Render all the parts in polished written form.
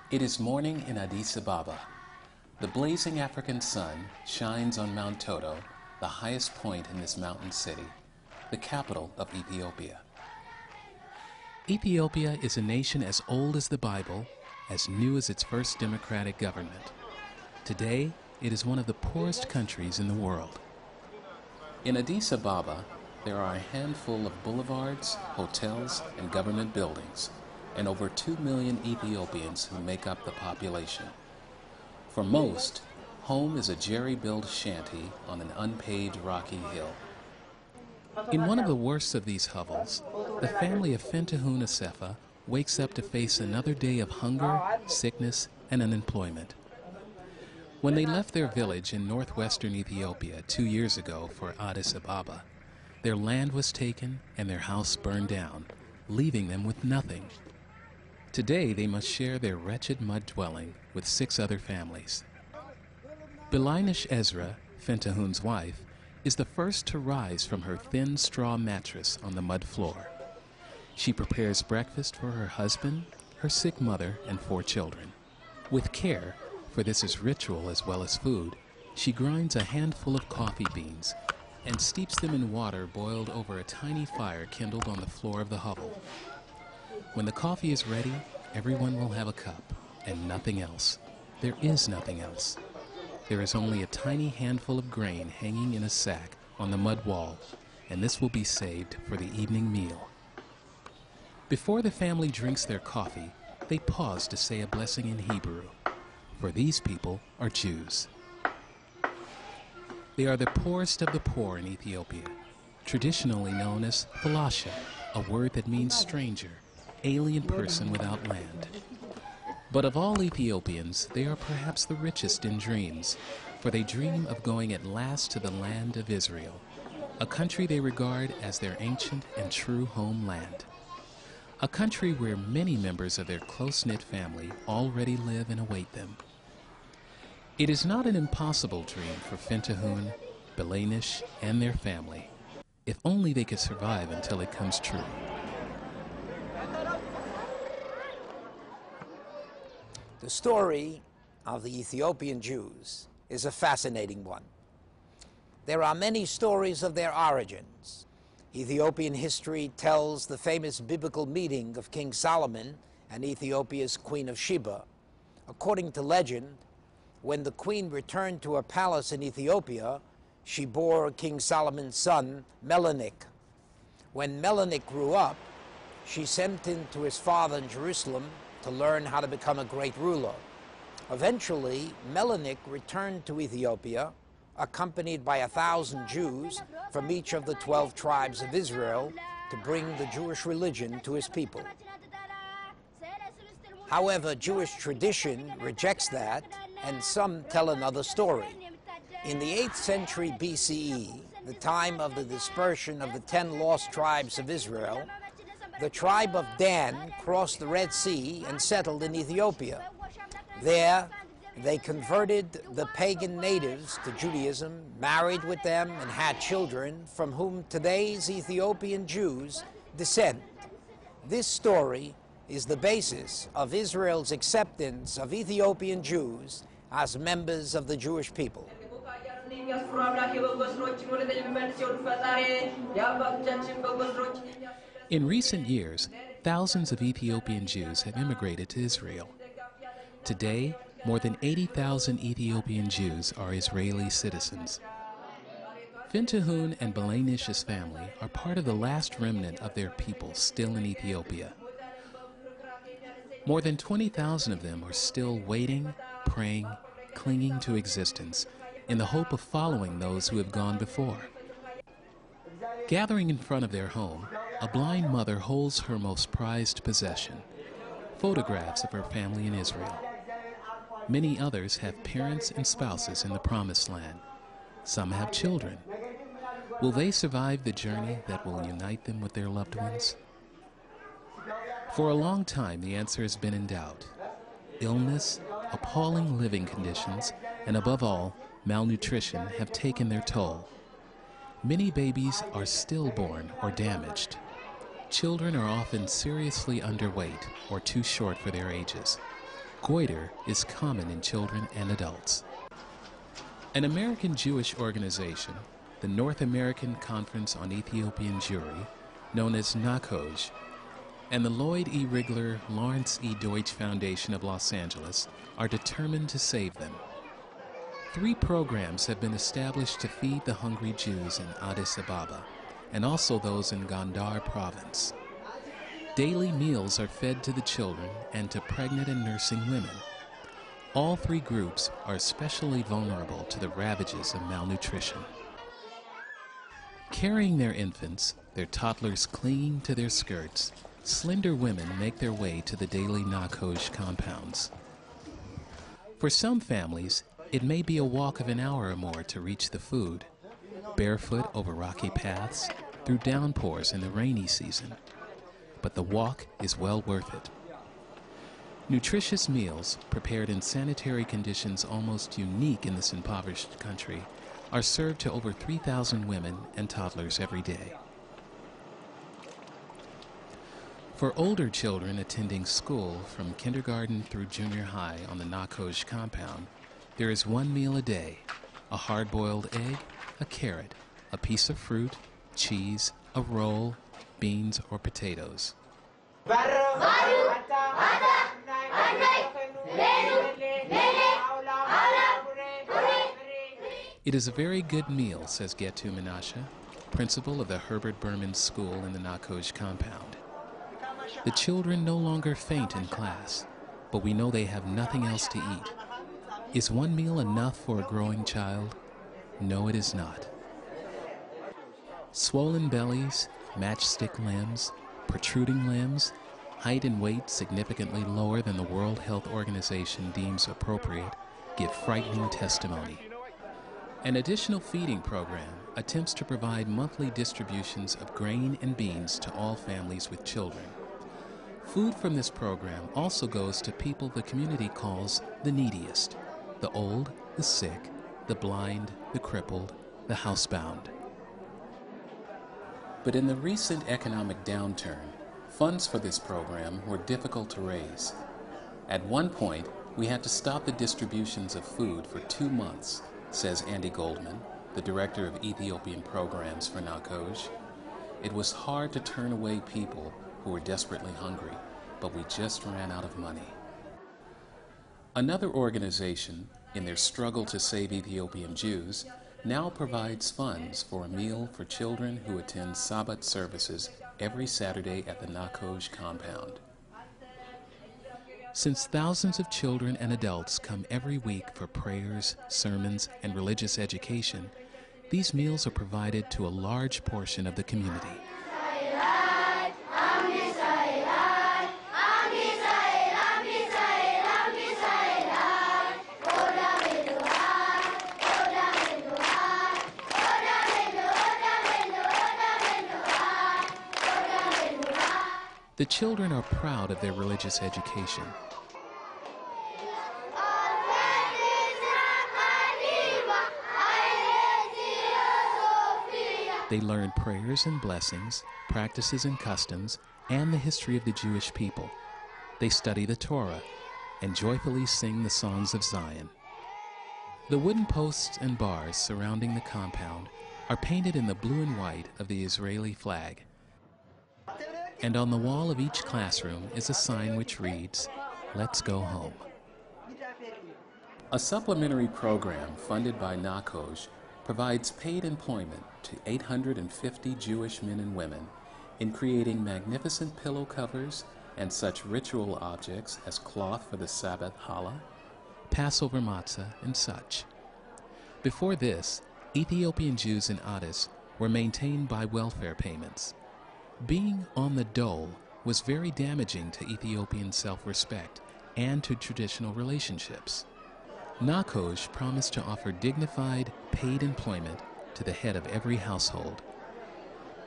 It is morning in Addis Ababa. The blazing African sun shines on Mount Toto, the highest point in this mountain city, the capital of Ethiopia. Ethiopia is a nation as old as the Bible, as new as its first democratic government. Today, it is one of the poorest countries in the world. In Addis Ababa, there are a handful of boulevards, hotels, and government buildings, and over 2 million Ethiopians who make up the population. For most, home is a jerry-built shanty on an unpaved rocky hill. In one of the worst of these hovels, the family of Fentahun Asefa wakes up to face another day of hunger, sickness, and unemployment. When they left their village in northwestern Ethiopia 2 years ago for Addis Ababa, their land was taken and their house burned down, leaving them with nothing. Today, they must share their wretched mud dwelling with 6 other families. Belinish Ezra, Fentahun's wife, is the first to rise from her thin straw mattress on the mud floor. She prepares breakfast for her husband, her sick mother, and 4 children. With care, for this is ritual as well as food, she grinds a handful of coffee beans and steeps them in water boiled over a tiny fire kindled on the floor of the hovel. When the coffee is ready, everyone will have a cup, and nothing else. There is nothing else. There is only a tiny handful of grain hanging in a sack on the mud wall, and this will be saved for the evening meal. Before the family drinks their coffee, they pause to say a blessing in Hebrew, for these people are Jews. They are the poorest of the poor in Ethiopia, traditionally known as falasha, a word that means stranger, alien person without land. But of all Ethiopians, they are perhaps the richest in dreams, for they dream of going at last to the land of Israel, a country they regard as their ancient and true homeland, a country where many members of their close-knit family already live and await them. It is not an impossible dream for Fentahun, Belinish, and their family, if only they could survive until it comes true. The story of the Ethiopian Jews is a fascinating one. There are many stories of their origins. Ethiopian history tells the famous biblical meeting of King Solomon and Ethiopia's Queen of Sheba. According to legend, when the queen returned to her palace in Ethiopia, she bore King Solomon's son, Melanick. When Melanick grew up, she sent him to his father in Jerusalem to learn how to become a great ruler. Eventually, Melanick returned to Ethiopia, accompanied by 1,000 Jews from each of the 12 tribes of Israel to bring the Jewish religion to his people. However, Jewish tradition rejects that, and some tell another story. In the 8th century BCE, the time of the dispersion of the 10 lost tribes of Israel, the tribe of Dan crossed the Red Sea and settled in Ethiopia. There, they converted the pagan natives to Judaism, married with them, and had children from whom today's Ethiopian Jews descend. This story is the basis of Israel's acceptance of Ethiopian Jews as members of the Jewish people. In recent years, thousands of Ethiopian Jews have immigrated to Israel. Today, more than 80,000 Ethiopian Jews are Israeli citizens. Fentahun and Belinish's family are part of the last remnant of their people still in Ethiopia. More than 20,000 of them are still waiting, praying, clinging to existence in the hope of following those who have gone before. Gathering in front of their home, a blind mother holds her most prized possession, photographs of her family in Israel. Many others have parents and spouses in the Promised Land. Some have children. Will they survive the journey that will unite them with their loved ones? For a long time, the answer has been in doubt. Illness, appalling living conditions, and above all, malnutrition have taken their toll. Many babies are stillborn or damaged. Children are often seriously underweight or too short for their ages. goiter is common in children and adults. An American Jewish organization, the North American Conference on Ethiopian Jewry, known as NACOJ, and the Lloyd E. Rigler Lawrence E. Deutsch Foundation of Los Angeles are determined to save them. 3 programs have been established to feed the hungry Jews in Addis Ababa, and also those in Gondar province. Daily meals are fed to the children and to pregnant and nursing women. All 3 groups are especially vulnerable to the ravages of malnutrition. Carrying their infants, their toddlers clinging to their skirts, slender women make their way to the daily NACOJ compounds. For some families, it may be a walk of an hour or more to reach the food, barefoot over rocky paths, through downpours in the rainy season. But the walk is well worth it. Nutritious meals, prepared in sanitary conditions almost unique in this impoverished country, are served to over 3,000 women and toddlers every day. For older children attending school from kindergarten through junior high on the NACOJ compound, there is 1 meal a day: a hard-boiled egg, a carrot, a piece of fruit, cheese, a roll, beans, or potatoes. It is a very good meal, says Getu Menashe, principal of the Herbert Berman School in the NACOJ compound. The children no longer faint in class, but we know they have nothing else to eat. Is 1 meal enough for a growing child? No, it is not. Swollen bellies, matchstick limbs, protruding limbs, height and weight significantly lower than the World Health Organization deems appropriate, give frightening testimony. An additional feeding program attempts to provide monthly distributions of grain and beans to all families with children. Food from this program also goes to people the community calls the neediest: the old, the sick, the blind, the crippled, the housebound. But in the recent economic downturn, funds for this program were difficult to raise. At one point, we had to stop the distributions of food for 2 months, says Andy Goldman, the director of Ethiopian programs for NACOJ. It was hard to turn away people who were desperately hungry, but we just ran out of money. Another organization, in their struggle to save Ethiopian Jews, now provides funds for a meal for children who attend Sabbath services every Saturday at the NACOJ compound. Since thousands of children and adults come every week for prayers, sermons, and religious education, these meals are provided to a large portion of the community. The children are proud of their religious education. They learn prayers and blessings, practices and customs, and the history of the Jewish people. They study the Torah and joyfully sing the songs of Zion. The wooden posts and bars surrounding the compound are painted in the blue and white of the Israeli flag. And on the wall of each classroom is a sign which reads, "Let's go home." A supplementary program funded by NACOJ provides paid employment to 850 Jewish men and women in creating magnificent pillow covers and such ritual objects as cloth for the Sabbath challah, Passover matzah, and such. Before this, Ethiopian Jews in Addis were maintained by welfare payments. Being on the dole was very damaging to Ethiopian self-respect and to traditional relationships. NACOJ promised to offer dignified, paid employment to the head of every household.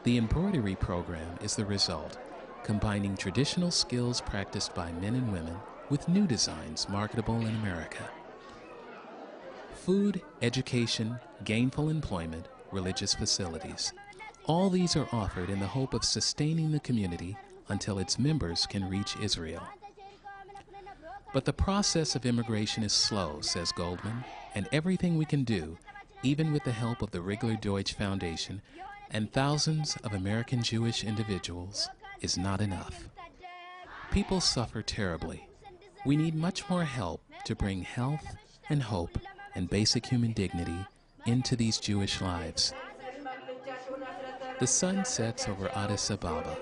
The embroidery program is the result, combining traditional skills practiced by men and women with new designs marketable in America. Food, education, gainful employment, religious facilities. All these are offered in the hope of sustaining the community until its members can reach Israel. But the process of immigration is slow, says Goldman, and everything we can do, even with the help of the Rigler Deutsch Foundation and thousands of American Jewish individuals, is not enough. People suffer terribly. We need much more help to bring health and hope and basic human dignity into these Jewish lives. The sun sets over Addis Ababa.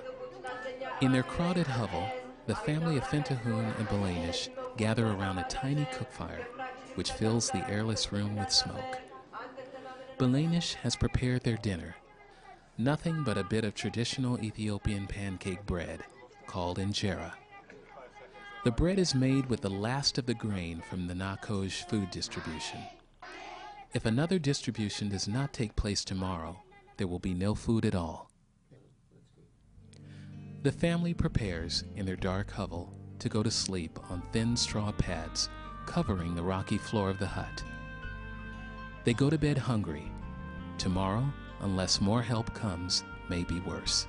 In their crowded hovel, the family of Fentahun and Belanish gather around a tiny cook fire, which fills the airless room with smoke. Belanish has prepared their dinner, nothing but a bit of traditional Ethiopian pancake bread, called injera. The bread is made with the last of the grain from the Nakoj food distribution. If another distribution does not take place tomorrow, there will be no food at all. The family prepares, in their dark hovel, to go to sleep on thin straw pads covering the rocky floor of the hut. They go to bed hungry. Tomorrow, unless more help comes, may be worse.